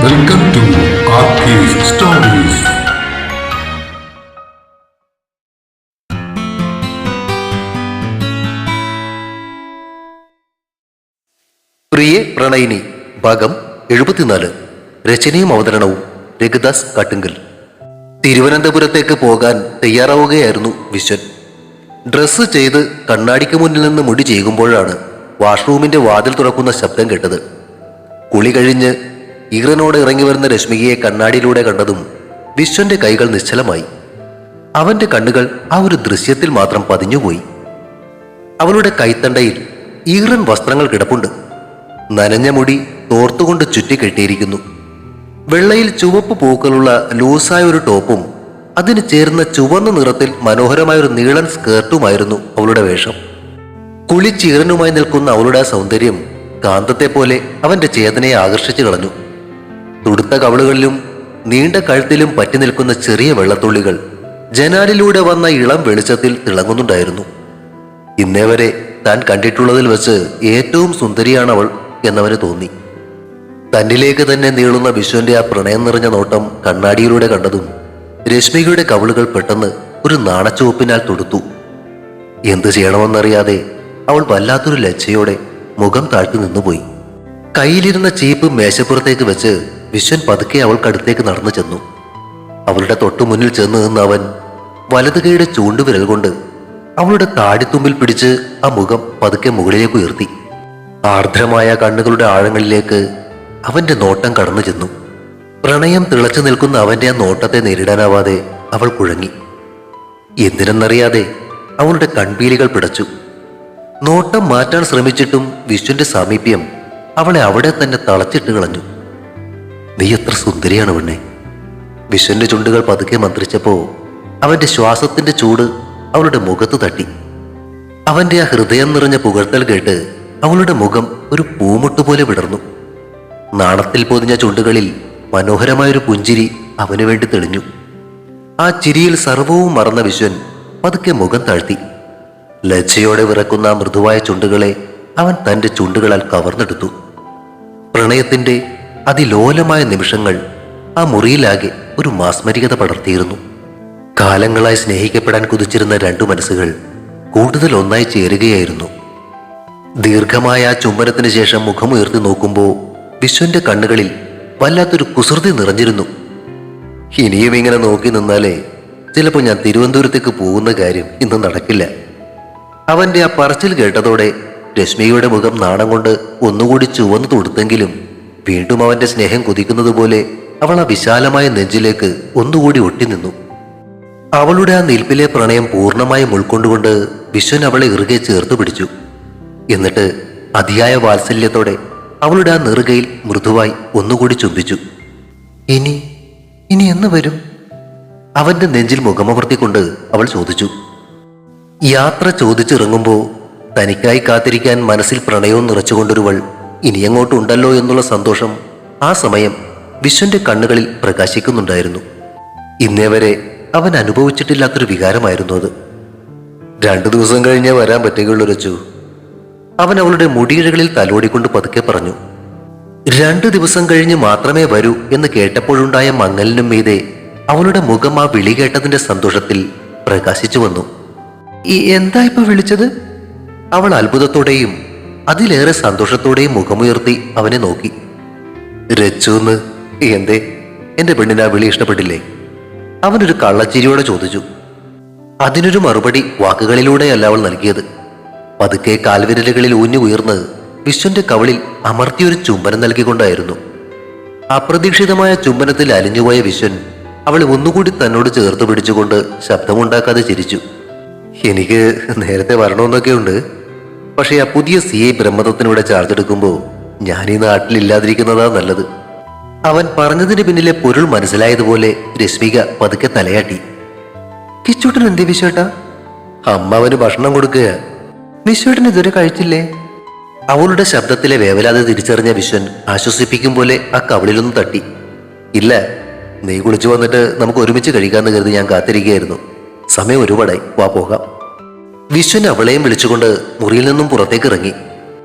Welcome to RK's Stories. പ്രിയ പ്രണയിനി ഭാഗം 74. രചനയും അവതരണവും രഘുദാസ് കാട്ടുങ്കൽ. തിരുവനന്തപുരത്തേക്ക് പോകാൻ തയ്യാറാവുകയായിരുന്നു വിശ്വൻ. ഡ്രസ്സ് ചെയ്ത് കണ്ണാടിക്ക് മുന്നിൽ നിന്ന് മുടി ചെയ്യുമ്പോഴാണ് വാഷ്റൂമിന്റെ വാതിൽ തുറക്കുന്ന ശബ്ദം കേട്ടത്. കുളി കഴിഞ്ഞ് ഈറനോടെ ഇറങ്ങി വരുന്ന രശ്മികയെ കണ്ണാടിയിലൂടെ കണ്ടതും വിശ്വന്റെ കൈകൾ നിശ്ചലമായി. അവന്റെ കണ്ണുകൾ ആ ഒരു ദൃശ്യത്തിൽ മാത്രം പതിഞ്ഞുപോയി. അവളുടെ കൈത്തണ്ടയിൽ ഈറൻ വസ്ത്രങ്ങൾ കിടപ്പുണ്ട്. നനഞ്ഞ മുടി തോർത്തുകൊണ്ട് ചുറ്റിക്കെട്ടിയിരിക്കുന്നു. വെള്ളയിൽ ചുവപ്പ് പൂക്കളുള്ള ലൂസായ ഒരു ടോപ്പും അതിന് ചേർന്ന ചുവന്ന നിറത്തിൽ മനോഹരമായൊരു നീളൻ സ്കേർട്ടുമായിരുന്നു അവളുടെ വേഷം. കുളിച്ചീറനുമായി നിൽക്കുന്ന അവളുടെ ആ സൗന്ദര്യം കാന്തത്തെ പോലെ അവന്റെ ചേതനയെ ആകർഷിച്ചു കളഞ്ഞു. തുടുത്ത കവളുകളിലും നീണ്ട കഴുത്തിലും പറ്റി നിൽക്കുന്ന ചെറിയ വെള്ളത്തുള്ളികൾ ജനാലിലൂടെ വന്ന ഇളം വെളിച്ചത്തിൽ തിളങ്ങുന്നുണ്ടായിരുന്നു. ഇന്നേ വരെ താൻ കണ്ടിട്ടുള്ളതിൽ വെച്ച് ഏറ്റവും സുന്ദരിയാണവൾ എന്നവന് തോന്നി. തന്നിലേക്ക് തന്നെ നീളുന്ന വിശ്വന്റെ ആ പ്രണയം നിറഞ്ഞ നോട്ടം കണ്ണാടിയിലൂടെ കണ്ടതും രശ്മികയുടെ കവിളുകൾ പെട്ടെന്ന് ഒരു നാണച്ചുവപ്പിനാൽ തൊടുത്തു. എന്തു ചെയ്യണമെന്നറിയാതെ അവൾ വല്ലാത്തൊരു ലജ്ജയോടെ മുഖം താഴ്ത്തി നിന്നുപോയി. കയ്യിലിരുന്ന ചീപ്പ് മേശപ്പുറത്തേക്ക് വെച്ച് വിശ്വൻ പതുക്കെ അവൾക്കടുത്തേക്ക് നടന്നു ചെന്നു. അവളുടെ തൊട്ടു മുന്നിൽ ചെന്ന് നിന്ന് അവൻ വലതു കൈയുടെ ചൂണ്ടുവിരൽ കൊണ്ട് അവളുടെ താടിത്തുമ്പിൽ പിടിച്ച് ആ മുഖം പതുക്കെ മുകളിലേക്ക് ഉയർത്തി. ആർദ്രമായ കണ്ണുകളുടെ ആഴങ്ങളിലേക്ക് അവന്റെ നോട്ടം കടന്നു ചെന്നു. പ്രണയം തിളച്ചു നിൽക്കുന്ന അവന്റെ ആ നോട്ടത്തെ നേരിടാനാവാതെ അവൾ കുഴങ്ങി. എന്തിനെന്നറിയാതെ അവളുടെ കൺപീലികൾ പിടച്ചു. നോട്ടം മാറ്റാൻ ശ്രമിച്ചിട്ടും വിശ്വന്റെ സാമീപ്യം അവളെ അവിടെ തന്നെ തളച്ചിട്ട് കളഞ്ഞു. നീ എത്ര സുന്ദരിയാണ് പെണ്ണെ. വിശ്വന്റെ ചുണ്ടുകൾ പതുക്കെ മന്ത്രിച്ചപ്പോ അവന്റെ ശ്വാസത്തിന്റെ ചൂട് അവളുടെ മുഖത്ത് തട്ടി. അവന്റെ ആ ഹൃദയം നിറഞ്ഞ പുകഴ്ത്തൽ കേട്ട് അവളുടെ മുഖം ഒരു പൂമുട്ടുപോലെ വിടർന്നു. നാണത്തിൽ പൊതിഞ്ഞ ചുണ്ടുകളിൽ മനോഹരമായൊരു പുഞ്ചിരി അവനു വേണ്ടി തെളിഞ്ഞു. ആ ചിരിയിൽ സർവവും മറന്ന വിശ്വൻ പതുക്കെ മുഖം താഴ്ത്തി. ലജ്ജയോടെ വിറക്കുന്ന ആ മൃദുവായ ചുണ്ടുകളെ അവൻ തന്റെ ചുണ്ടുകളാൽ കവർന്നെടുത്തു. പ്രണയത്തിന്റെ അതിലോലമായ നിമിഷങ്ങൾ ആ മുറിയിലാകെ ഒരു മാസ്മരികത പടർത്തിയിരുന്നു. കാലങ്ങളായി സ്നേഹിക്കപ്പെടാൻ കുതിച്ചിരുന്ന രണ്ടു മനസ്സുകൾ കൂടുതൽ ഒന്നായി ചേരുകയായിരുന്നു. ദീർഘമായ ആ ചുംബനത്തിന് ശേഷം മുഖമുയർത്തി നോക്കുമ്പോൾ വിശ്വന്റെ കണ്ണുകളിൽ വല്ലാത്തൊരു കുസൃതി നിറഞ്ഞിരുന്നു. ഇനിയും ഇങ്ങനെ നോക്കി നിന്നാലേ ചിലപ്പോൾ ഞാൻ തിരുവനന്തപുരത്തേക്ക് പോകുന്ന കാര്യം ഇന്ന് നടക്കില്ല. അവന്റെ ആ പറച്ചിൽ കേട്ടതോടെ രശ്മിയുടെ മുഖം നാണം കൊണ്ട് ഒന്നുകൂടി ചുവന്നു തൊടുത്തെങ്കിലും വീണ്ടും അവന്റെ സ്നേഹം കുതിക്കുന്നത് പോലെ അവൾ ആ വിശാലമായ നെഞ്ചിലേക്ക് ഒന്നുകൂടി ഒട്ടി നിന്നു. അവളുടെ ആ നിൽപ്പിലെ പ്രണയം പൂർണ്ണമായും ഉൾക്കൊണ്ടുകൊണ്ട് വിശ്വൻ അവളെ ഇറുകെ ചേർത്ത് പിടിച്ചു. എന്നിട്ട് അതിയായ വാത്സല്യത്തോടെ അവളുടെ ആ നെറുകയിൽ മൃദുവായി ഒന്നുകൂടി ചുംബിച്ചു. ഇനി ഇനി എന്ന് വരും? അവന്റെ നെഞ്ചിൽ മുഖമമർത്തിക്കൊണ്ട് അവൾ ചോദിച്ചു. യാത്ര ചോദിച്ചിറങ്ങുമ്പോൾ തനിക്കായി കാത്തിരിക്കാൻ മനസ്സിൽ പ്രണയവും നിറച്ചുകൊണ്ടൊരുവൾ ഇനിയങ്ങോട്ടുണ്ടല്ലോ എന്നുള്ള സന്തോഷം ആ സമയം വിശ്വന്റെ കണ്ണുകളിൽ പ്രകാശിക്കുന്നുണ്ടായിരുന്നു. ഇന്നേ വരെ അവൻ അനുഭവിച്ചിട്ടില്ലാത്തൊരു വികാരമായിരുന്നു അത്. 2 ദിവസം കഴിഞ്ഞേ വരാൻ പറ്റുകയുള്ളൂ രച്ചു. അവൻ അവളുടെ മുടിയിഴകളിൽ തലോടിക്കൊണ്ട് പതുക്കെ പറഞ്ഞു. 2 ദിവസം കഴിഞ്ഞ് മാത്രമേ വരൂ എന്ന് കേട്ടപ്പോഴുണ്ടായ മങ്ങലിനും മീതെ അവളുടെ മുഖം ആ വിളി കേട്ടതിന്റെ സന്തോഷത്തിൽ പ്രകാശിച്ചു വന്നു. എന്താ ഇപ്പൊ വിളിച്ചത്? അവൾ അത്ഭുതത്തോടെയും അതിലേറെ സന്തോഷത്തോടെയും മുഖമുയർത്തി അവനെ നോക്കി. രച്ചുന്ന്. എന്തേ, എന്റെ പെണ്ണിന് ആ വിളി ഇഷ്ടപ്പെട്ടില്ലേ? അവനൊരു കള്ളച്ചിരിയോടെ ചോദിച്ചു. അതിനൊരു മറുപടി വാക്കുകളിലൂടെയല്ല അവൾ നൽകിയത്. പതുക്കെ കാൽവിരലുകളിൽ ഊഞ്ഞു ഉയർന്ന് വിശ്വന്റെ കവളിൽ അമർത്തിയൊരു ചുംബനം നൽകിക്കൊണ്ടായിരുന്നു. അപ്രതീക്ഷിതമായ ചുംബനത്തിൽ അലിഞ്ഞുപോയ വിശ്വൻ അവളെ ഒന്നുകൂടി തന്നോട് ചേർത്ത് പിടിച്ചുകൊണ്ട് ശബ്ദമുണ്ടാക്കാതെ ചിരിച്ചു. എനിക്ക് നേരത്തെ വരണമെന്നൊക്കെ ഉണ്ട്. പക്ഷേ ആ പുതിയ CI ബ്രഹ്മദത്തിനൂടെ ചാർജ് എടുക്കുമ്പോൾ ഞാൻ ഈ നാട്ടിലില്ലാതിരിക്കുന്നതാ നല്ലത്. അവൻ പറഞ്ഞതിന് പിന്നിലെ പൊരുൾ മനസ്സിലായതുപോലെ രശ്മിക പതുക്കെ തലയാട്ടി. കിച്ചൂട്ടൻ എന്തേ വിശ്വേട്ടാ? അമ്മ അവന് ഭക്ഷണം കൊടുക്കുക. വിശ്വേട്ടൻ ഇതുവരെ കഴിച്ചില്ലേ? അവളുടെ ശബ്ദത്തിലെ വേവലാതെ തിരിച്ചറിഞ്ഞ വിശ്വൻ ആശ്വസിപ്പിക്കും പോലെ ആ കവളിലൊന്നും തട്ടി. ഇല്ല, നീ കുളിച്ചു വന്നിട്ട് നമുക്ക് ഒരുമിച്ച് കഴിക്കാമെന്ന് കരുതി ഞാൻ കാത്തിരിക്കുകയായിരുന്നു. സമയം ഒരുപാടായി, വാ പോകാം. വിശ്വൻ അവളെയും വിളിച്ചുകൊണ്ട് മുറിയിൽ നിന്നും പുറത്തേക്ക് ഇറങ്ങി.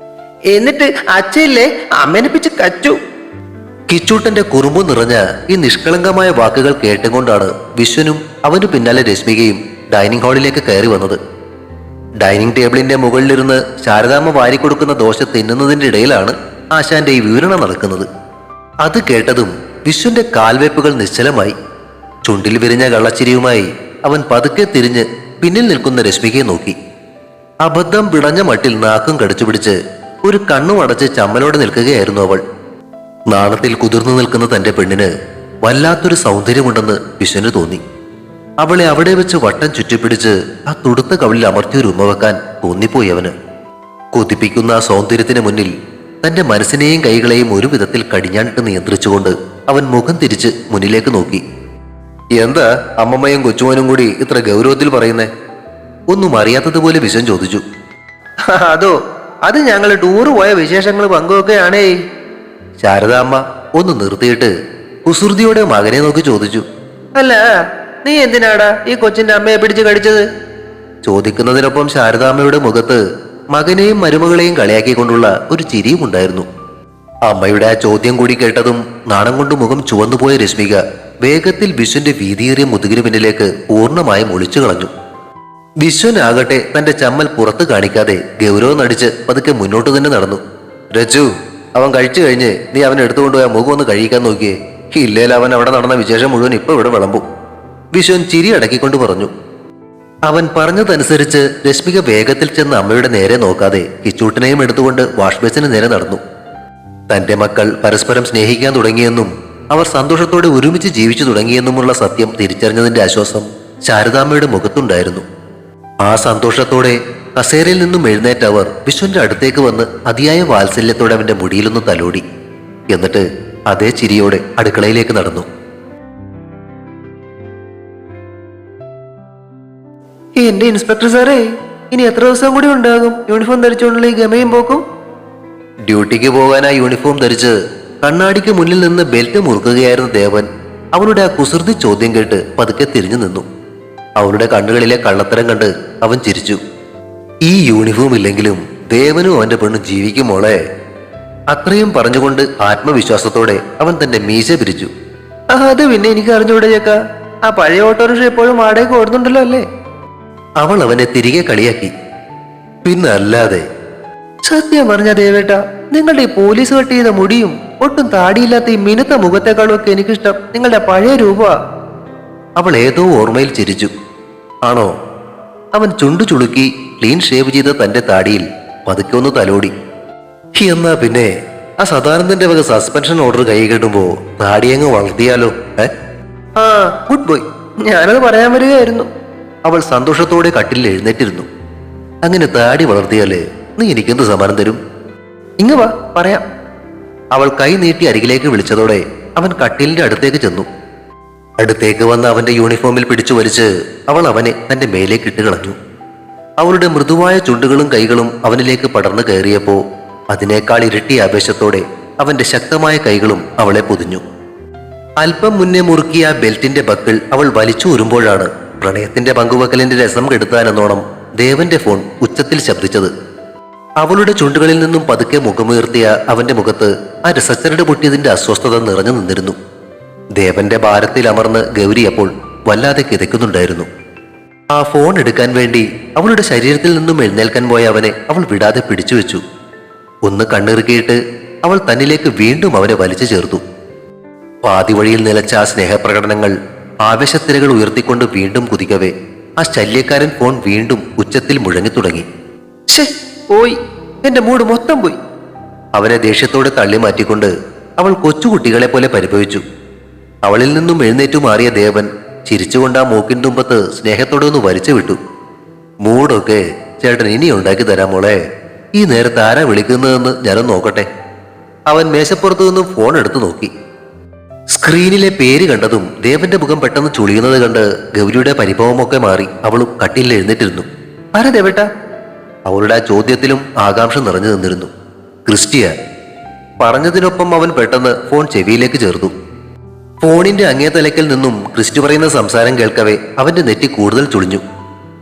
എന്നിട്ട് അച്ഛയില്ലേ അമ്മേനെ പിച്ച് കച്ചു. കിച്ചൂട്ടന്റെ കുറുമ്പു നിറഞ്ഞ ഈ നിഷ്കളങ്കമായ വാക്കുകൾ കേട്ടുകൊണ്ടാണ് വിശ്വനും അവനു പിന്നാലെ രശ്മികയും ഡൈനിങ് ഹാളിലേക്ക് കയറി വന്നത്. ഡൈനിങ് ടേബിളിന്റെ മുകളിലിരുന്ന് ശാരദാമ്മ വാരിക്കൊടുക്കുന്ന ദോശ തിന്നുന്നതിന്റെ ഇടയിലാണ് ആശാന്റെ ഈ വിവരണം നടക്കുന്നത്. അത് കേട്ടതും വിശ്വന്റെ കാൽവെപ്പുകൾ നിശ്ചലമായി. ചുണ്ടിൽ വിരിഞ്ഞ കള്ളച്ചിരിയുമായി അവൻ പതുക്കെ തിരിഞ്ഞ് പിന്നിൽ നിൽക്കുന്ന രശ്മികയെ നോക്കി. അബദ്ധം പിടഞ്ഞ മട്ടിൽ നാക്കും കടിച്ചുപിടിച്ച് ഒരു കണ്ണും അടച്ച് ചമ്മലോടെ നിൽക്കുകയായിരുന്നു അവൾ. നാണത്തിൽ കുതിർന്നു നിൽക്കുന്ന തന്റെ പെണ്ണിന് വല്ലാത്തൊരു സൗന്ദര്യമുണ്ടെന്ന് വിശ്വന് തോന്നി. അവളെ അവിടെ വെച്ച് വട്ടം ചുറ്റിപ്പിടിച്ച് ആ തുടുത്ത കവിളിൽ അമർത്തിയൊരു ഉമ്മ വെക്കാൻ തോന്നിപ്പോയി അവന്. കൊതിപ്പിക്കുന്ന ആ സൗന്ദര്യത്തിന് മുന്നിൽ തന്റെ മനസ്സിനെയും കൈകളെയും ഒരു വിധത്തിൽ കടിഞ്ഞാണിട്ട് നിയന്ത്രിച്ചുകൊണ്ട് അവൻ മുഖം തിരിച്ച് മുന്നിലേക്ക് നോക്കി. എന്താ അമ്മമ്മയും കൊച്ചുമോനും കൂടി ഇത്ര ഗൗരവത്തിൽ പറയുന്നേ? ഒന്നും അറിയാത്തതുപോലെ വിശ്വൻ ചോദിച്ചു. അതോ, അത് ഞങ്ങൾ ടൂറ് പോയ വിശേഷങ്ങൾ പങ്കുവെക്കുകയാണേ. ശാരദാമ്മ ഒന്ന് നിർത്തിയിട്ട് കുസൃതിയോടെ മകനെ നോക്കി ചോദിച്ചു. അല്ല, നീ എന്തിനാടാ ഈ കൊച്ചിന്റെ അമ്മയെ പിടിച്ച് കടിച്ചത്? ചോദിക്കുന്നതിനൊപ്പം ശാരദാമ്മയുടെ മുഖത്ത് മകനെയും മരുമകളെയും കളിയാക്കിക്കൊണ്ടുള്ള ഒരു ചിരിയും ഉണ്ടായിരുന്നു. അമ്മയുടെ ആ ചോദ്യം കൂടി കേട്ടതും നാണം കൊണ്ട് മുഖം ചുവന്നുപോയ രശ്മിക വേഗത്തിൽ വിശ്വന്റെ വീതിയേറിയ മുതുകിന് പിന്നിലേക്ക് പൂർണ്ണമായും ഒളിച്ചു കളഞ്ഞു. വിശ്വനാകട്ടെ തന്റെ ചമ്മൽ പുറത്ത് കാണിക്കാതെ ഗൗരവം നടിച്ച് പതുക്കെ മുന്നോട്ട് തന്നെ നടന്നു. രജു, അവൻ കഴിച്ചു കഴിഞ്ഞ് നീ അവൻ എടുത്തുകൊണ്ടുപോയ മുഖം ഒന്ന് കഴിക്കാൻ നോക്കിയേ. ഇല്ലേൽ അവൻ അവിടെ നടന്ന വിശേഷം മുഴുവൻ ഇപ്പൊ ഇവിടെ വിളമ്പും. വിശ്വൻ ചിരി അടക്കിക്കൊണ്ട് പറഞ്ഞു. അവൻ പറഞ്ഞതനുസരിച്ച് രശ്മിക വേഗത്തിൽ ചെന്ന് അമ്മയുടെ നേരെ നോക്കാതെ കിച്ചൂട്ടിനെയും എടുത്തുകൊണ്ട് വാഷ് ബേസിന് നേരെ നടന്നു. തന്റെ മക്കൾ പരസ്പരം സ്നേഹിക്കാൻ തുടങ്ങിയെന്നും അവർ സന്തോഷത്തോടെ ഒരുമിച്ച് ജീവിച്ചു തുടങ്ങിയെന്നുമുള്ള സത്യം തിരിച്ചറിഞ്ഞതിന്റെ ആശ്വാസം ശാരദാമ്മയുടെ മുഖത്തുണ്ടായിരുന്നു. ആ സന്തോഷത്തോടെ കസേരയിൽ നിന്നും എഴുന്നേറ്റ് അവർ വിശ്വന്റെ അടുത്തേക്ക് വന്ന് അതിയായ വാത്സല്യത്തോടെ അവന്റെ മുടിയിലൊന്ന് തലോടി. എന്നിട്ട് അതേ ചിരിയോടെ അടുക്കളയിലേക്ക് നടന്നു. എന്റെ ഇൻസ്പെക്ടർ സാറേ, ഇനി എത്ര ദിവസം കൂടി ഉണ്ടാകും യൂണിഫോം ധരിച്ചുകൊണ്ടുള്ള ഈ ഗമയും പോക്കും? ഡ്യൂട്ടിക്ക് പോകാനായി യൂണിഫോം ധരിച്ച് കണ്ണാടിക്ക് മുന്നിൽ നിന്ന് ബെൽറ്റ് മുറുക്കുകയായിരുന്ന ദേവൻ അവളുടെ ആ കുസൃതി ചോദ്യം കേട്ട് പതുക്കെ തിരിഞ്ഞു നിന്നു. അവളുടെ കണ്ണുകളിലെ കള്ളത്തരം കണ്ട് അവൻ ചിരിച്ചു. ഈ യൂണിഫോം ഇല്ലെങ്കിലും ദേവനും അവന്റെ പെണ്ണും ജീവിക്കും മോളെ. അത്രയും പറഞ്ഞുകൊണ്ട് ആത്മവിശ്വാസത്തോടെ അവൻ തന്റെ മീശ പിരിച്ചു. അത് പിന്നെ എനിക്ക് അറിഞ്ഞൂടെ ചേക്ക, ആ പഴയ ഓട്ടോറിക്ഷ എപ്പോഴും വാടകയ്ക്ക് ഓടുന്നുണ്ടല്ലോ അല്ലേ? അവൾ അവനെ തിരികെ കളിയാക്കി. പിന്നെ അല്ലാതെ. സത്യം പറഞ്ഞ ദേവേട്ട, നിങ്ങളുടെ ഈ പോലീസ് കട്ട് ചെയ്ത മുടിയും ഒട്ടും താടിയില്ലാത്ത ഈ മിനുത്ത മുഖത്തെക്കാളും ഒക്കെ എനിക്കിഷ്ടം നിങ്ങളുടെ പഴയ രൂപ. അവൾ ഏതോ ഓർമ്മയിൽ ചിരിച്ചു. ആണോ? അവൻ ചുണ്ടു ചുളുക്കി ക്ലീൻ ഷേവ് ചെയ്ത തന്റെ താടിയിൽ പതുക്കെ ഒന്ന് തലോടി. എന്നാ പിന്നെ ആ സദാനന്ദന്റെ വക സസ്പെൻഷൻ ഓർഡർ കൈ കെട്ടുമ്പോ താടിയങ്ങ് വളർത്തിയാലോ? ആ, ഗുഡ് ബോയ്, ഞാനത് പറയാൻ വരികയായിരുന്നു. അവൾ സന്തോഷത്തോടെ കട്ടിൽ എഴുന്നേറ്റിരുന്നു. അങ്ങനെ താടി വളർത്തിയാല് നീ എനിക്കെന്ത് സമ്മാനം തരും? ഇങ്ങ് വാ, പറയാം. അവൾ കൈ നീട്ടി അരികിലേക്ക് വിളിച്ചതോടെ അവൻ കട്ടിലിന്റെ അടുത്തേക്ക് ചെന്നു. അടുത്തേക്ക് വന്ന് അവന്റെ യൂണിഫോമിൽ പിടിച്ചു വലിച്ച് അവൾ അവനെ തന്റെ മേലേക്ക് ഇട്ട് കളഞ്ഞു. അവളുടെ മൃദുവായ ചുണ്ടുകളും കൈകളും അവനിലേക്ക് പടർന്നു കയറിയപ്പോ അതിനേക്കാൾ ഇരട്ടി ആവേശത്തോടെ അവന്റെ ശക്തമായ കൈകളും അവളെ പൊതിഞ്ഞു. അല്പം മുന്നേ മുറുക്കിയ ആ ബെൽറ്റിന്റെ ബക്കിൾ അവൾ വലിച്ചു ഊരുമ്പോഴാണ് പ്രണയത്തിന്റെ പങ്കുവെക്കലിന്റെ രസം കെടുത്താനെന്നോണം ദേവന്റെ ഫോൺ ഉച്ചത്തിൽ ശബ്ദിച്ചത്. അവളുടെ ചുണ്ടുകളിൽ നിന്നും പതുക്കെ മുഖമുയർത്തിയ അവന്റെ മുഖത്ത് ആ രസച്ചരട് പൊട്ടിയതിന്റെ അസ്വസ്ഥത നിറഞ്ഞു നിന്നിരുന്നു. ദേവന്റെ ഭാരത്തിൽ അമർന്ന് ഗൗരി അപ്പോൾ വല്ലാതെ കിതയ്ക്കുന്നുണ്ടായിരുന്നു. ആ ഫോൺ എടുക്കാൻ വേണ്ടി അവളുടെ ശരീരത്തിൽ നിന്നും എഴുന്നേൽക്കാൻ പോയ അവനെ അവൾ വിടാതെ പിടിച്ചു വെച്ചു. ഒന്ന് കണ്ണിറുക്കിയിട്ട് അവൾ തന്നിലേക്ക് വീണ്ടും അവനെ വലിച്ചു ചേർത്തു. പാതി വഴിയിൽ നിലച്ച ആ സ്നേഹപ്രകടനങ്ങൾ ആവേശത്തിരകൾ ഉയർത്തിക്കൊണ്ട് വീണ്ടും കുതിക്കവേ ആ ശല്യക്കാരൻ ഫോൺ വീണ്ടും ഉച്ചത്തിൽ മുഴങ്ങി തുടങ്ങി. പോയി, എന്റെ മൂഡ് മൊത്തം പോയി. അവനെ ദേഷ്യത്തോടെ തള്ളി മാറ്റിക്കൊണ്ട് അവൾ കൊച്ചുകുട്ടികളെ പോലെ പരിഭവിച്ചു. അവളിൽ നിന്നും എഴുന്നേറ്റു മാറിയ ദേവൻ ചിരിച്ചുകൊണ്ട് ആ മൂക്കിൻ തുമ്പത്ത് സ്നേഹത്തോടെ ഒന്ന് വലിച്ചു വിട്ടു. മൂടൊക്കെ ചേട്ടൻ ഇനി ഉണ്ടാക്കി തരാം മോളെ. ഈ നേരത്തെ ആരാ വിളിക്കുന്നതെന്ന് ഞാനൊന്ന് നോക്കട്ടെ. അവൻ മേശപ്പുറത്തു നിന്നും ഫോൺ എടുത്തു നോക്കി. സ്ക്രീനിലെ പേര് കണ്ടതും ദേവന്റെ മുഖം പെട്ടെന്ന് ചുളിയുന്നത് കണ്ട് ഗൗരിയുടെ പരിഭവമൊക്കെ മാറി അവളും കട്ടിലിൽ എഴുന്നേറ്റിരുന്നു. ആരാ ദേവേട്ട? അവളുടെ ആ ചോദ്യത്തിലും ആകാംക്ഷ നിറഞ്ഞു നിന്നിരുന്നു. ക്രിസ്റ്റിയ. പറഞ്ഞതിനൊപ്പം അവൻ പെട്ടെന്ന് ഫോൺ ചെവിയിലേക്ക് ചേർത്തു. ഫോണിന്റെ അങ്ങേ തലയ്ക്കൽ നിന്നും ക്രിസ്റ്റി പറയുന്ന സംസാരം കേൾക്കവേ അവന്റെ നെറ്റി കൂടുതൽ ചുളിഞ്ഞു.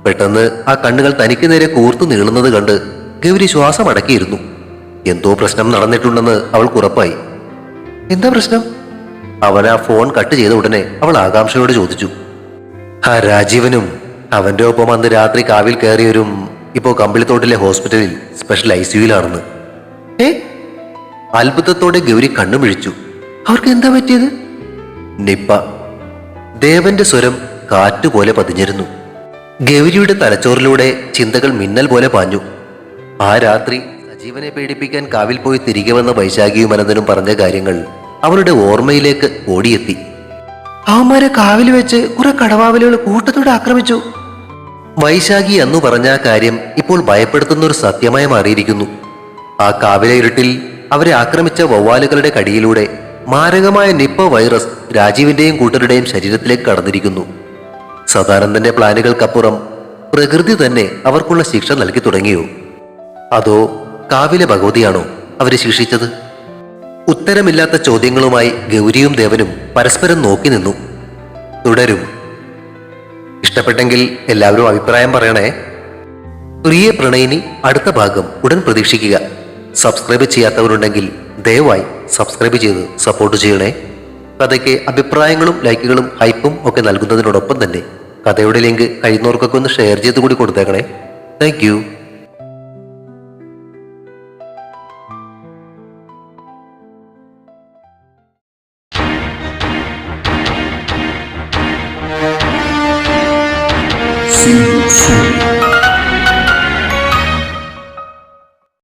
പെട്ടെന്ന് ആ കണ്ണുകൾ തനിക്ക് നേരെ കൂർത്തു നീളുന്നത് കണ്ട് ഗൗരി ശ്വാസം അടക്കിയിരുന്നു. എന്തോ പ്രശ്നം നടന്നിട്ടുണ്ടെന്ന് അവൾക്ക് ഉറപ്പായി. എന്താ പ്രശ്നം? അവൻ ആ ഫോൺ കട്ട് ചെയ്ത ഉടനെ അവൾ ആകാംക്ഷയോട് ചോദിച്ചു. ആ രാജീവനും അവന്റെ ഒപ്പം അന്ന് രാത്രി കാവിൽ കയറിയവരും ഇപ്പോ കമ്പിളിത്തോട്ടിലെ ഹോസ്പിറ്റലിൽ സ്പെഷ്യൽ ICUവിലാണെന്ന്. ഏ, അത്ഭുതത്തോടെ ഗൗരി കണ്ണു മിഴിച്ചു. അവർക്ക് എന്താ പറ്റിയത്? നിപ്പ. ദേവന്റെ സ്വരം കാറ്റുപോലെ പതിഞ്ഞിരുന്നു. ഗൗരിയുടെ തലച്ചോറിലൂടെ ചിന്തകൾ മിന്നൽ പോലെ പാഞ്ഞു. ആ രാത്രി സജീവനെ പേടിപ്പിക്കാൻ കാവിൽ പോയി തിരികെ വന്ന വൈശാഖിയും അനന്തനും പറഞ്ഞ കാര്യങ്ങൾ അവളുടെ ഓർമ്മയിലേക്ക് ഓടിയെത്തി. അവന്മാരെ കാവിൽ വെച്ച് കുറെ കടവാവലുകൾ കൂട്ടത്തോടെ ആക്രമിച്ചു. വൈശാഖി അന്നു പറഞ്ഞ ആ കാര്യം ഇപ്പോൾ ഭയപ്പെടുത്തുന്ന ഒരു സത്യമായി മാറിയിരിക്കുന്നു. ആ കാവിലെ ഇരുട്ടിൽ അവരെ ആക്രമിച്ച വവ്വാലുകളുടെ കടിയിലൂടെ മാരകമായ നിപ്പ വൈറസ് രാജീവിന്റെയും കൂട്ടരുടെയും ശരീരത്തിലേക്ക് കടന്നിരിക്കുന്നു. സദാനന്ദന്റെ പ്ലാനുകൾക്കപ്പുറം പ്രകൃതി തന്നെ അവർക്കുള്ള ശിക്ഷ നൽകി തുടങ്ങിയോ? അതോ കാവിലെ ഭഗവതിയാണോ അവരെ ശിക്ഷിച്ചത്? ഉത്തരമില്ലാത്ത ചോദ്യങ്ങളുമായി ഗൗരിയും ദേവനും പരസ്പരം നോക്കി നിന്നു. തുടരും. ഇഷ്ടപ്പെട്ടെങ്കിൽ എല്ലാവരും അഭിപ്രായം പറയണേ. പ്രിയ പ്രണയിനി അടുത്ത ഭാഗം ഉടൻ പ്രതീക്ഷിക്കുക. സബ്സ്ക്രൈബ് ചെയ്യാത്തവരുണ്ടെങ്കിൽ ദയവായി സബ്സ്ക്രൈബ് ചെയ്ത് സപ്പോർട്ട് ചെയ്യണേ. കഥയ്ക്ക് അഭിപ്രായങ്ങളും ലൈക്കുകളും ഹൈപ്പും ഒക്കെ നൽകുന്നതിനോടൊപ്പം തന്നെ കഥയുടെ ലിങ്ക് കഴിയുന്നവർക്കൊക്കെ ഒന്ന് ഷെയർ ചെയ്ത് കൂടി കൊടുത്തേക്കണേ. താങ്ക്